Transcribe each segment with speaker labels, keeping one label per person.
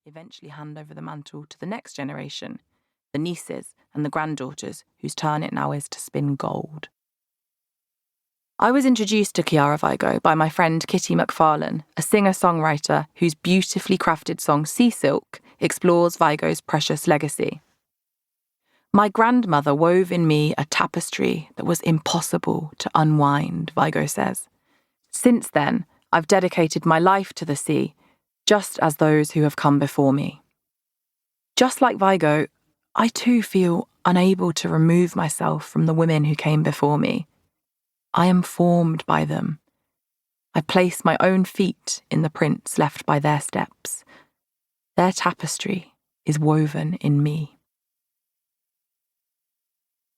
Speaker 1: eventually hand over the mantle to the next generation, the nieces and the granddaughters whose turn it now is to spin gold. I was introduced to Kiara Vigo by my friend Kitty McFarlane, a singer-songwriter whose beautifully crafted song Sea Silk explores Vigo's precious legacy. My grandmother wove in me a tapestry that was impossible to unwind, Vigo says. Since then, I've dedicated my life to the sea, just as those who have come before me. Just like Vigo, I too feel unable to remove myself from the women who came before me. I am formed by them. I place my own feet in the prints left by their steps. Their tapestry is woven in me.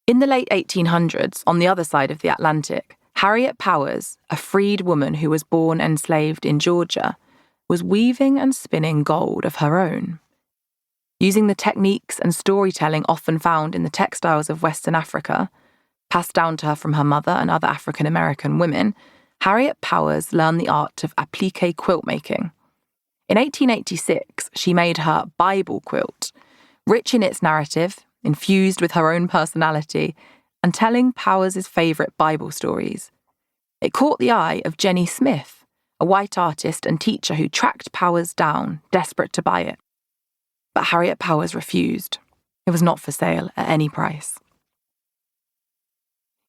Speaker 1: In the late 1800s, on the other side of the Atlantic, Harriet Powers, a freed woman who was born enslaved in Georgia, was weaving and spinning gold of her own. Using the techniques and storytelling often found in the textiles of Western Africa, passed down to her from her mother and other African American women, Harriet Powers learned the art of appliqué quilt making. In 1886, she made her Bible quilt, rich in its narrative, infused with her own personality, and telling Powers' favourite Bible stories. It caught the eye of Jenny Smith, a white artist and teacher who tracked Powers down, desperate to buy it. But Harriet Powers refused. It was not for sale at any price.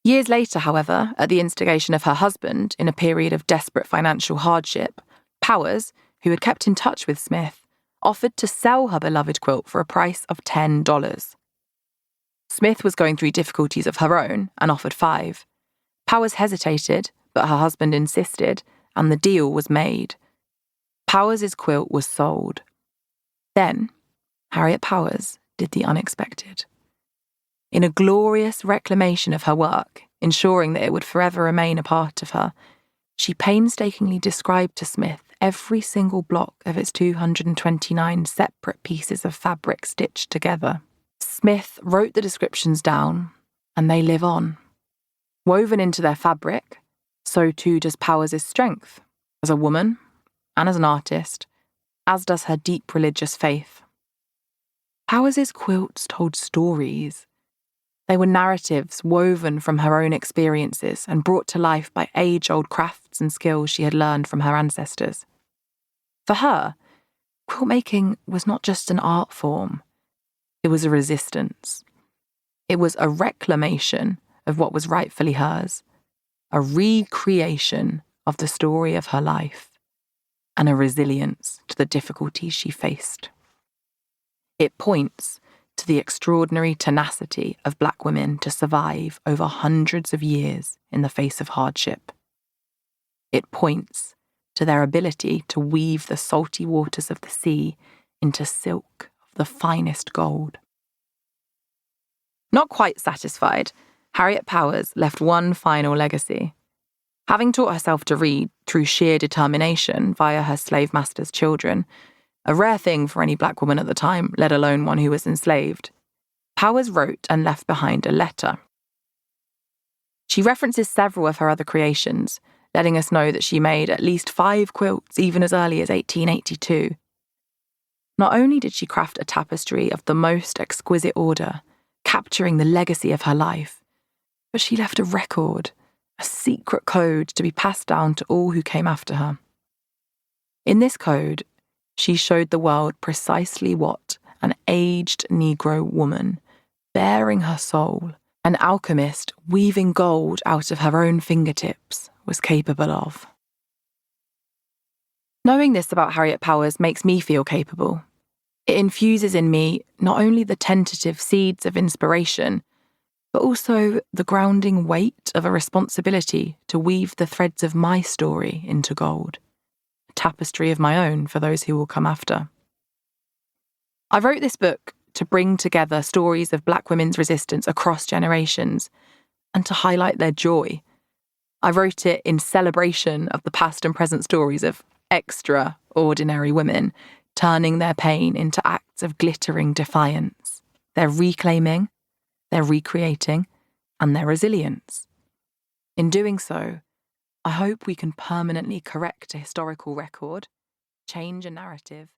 Speaker 1: Years later, however, at the instigation of her husband, in a period of desperate financial hardship, Powers, who had kept in touch with Smith, offered to sell her beloved quilt for a price of $10. Smith was going through difficulties of her own and offered $5. Powers hesitated, but her husband insisted, and the deal was made. Powers' quilt was sold. Then, Harriet Powers did the unexpected. In a glorious reclamation of her work, ensuring that it would forever remain a part of her, she painstakingly described to Smith every single block of its 229 separate pieces of fabric stitched together. Smith wrote the descriptions down, and they live on. Woven into their fabric, so too does Powers' strength, as a woman and as an artist, as does her deep religious faith. Powers' quilts told stories. They were narratives woven from her own experiences and brought to life by age-old crafts and skills she had learned from her ancestors. For her, quilt making was not just an art form. It was a resistance. It was a reclamation of what was rightfully hers, a recreation of the story of her life, and a resilience to the difficulties she faced. It points to the extraordinary tenacity of Black women to survive over hundreds of years in the face of hardship. It points to their ability to weave the salty waters of the sea into silk of the finest gold. Not quite satisfied, Harriet Powers left one final legacy. Having taught herself to read through sheer determination via her slave master's children, a rare thing for any Black woman at the time, let alone one who was enslaved, Powers wrote and left behind a letter. She references several of her other creations, letting us know that she made at least 5 quilts even as early as 1882. Not only did she craft a tapestry of the most exquisite order, capturing the legacy of her life, but she left a record, a secret code to be passed down to all who came after her. In this code, she showed the world precisely what an aged Negro woman, bearing her soul, an alchemist weaving gold out of her own fingertips, was capable of. Knowing this about Harriet Powers makes me feel capable. It infuses in me not only the tentative seeds of inspiration, but also the grounding weight of a responsibility to weave the threads of my story into gold, a tapestry of my own for those who will come after. I wrote this book to bring together stories of Black women's resistance across generations and to highlight their joy. I wrote it in celebration of the past and present stories of extraordinary women turning their pain into acts of glittering defiance, their reclaiming, their recreating, and their resilience. In doing so, I hope we can permanently correct a historical record, change a narrative,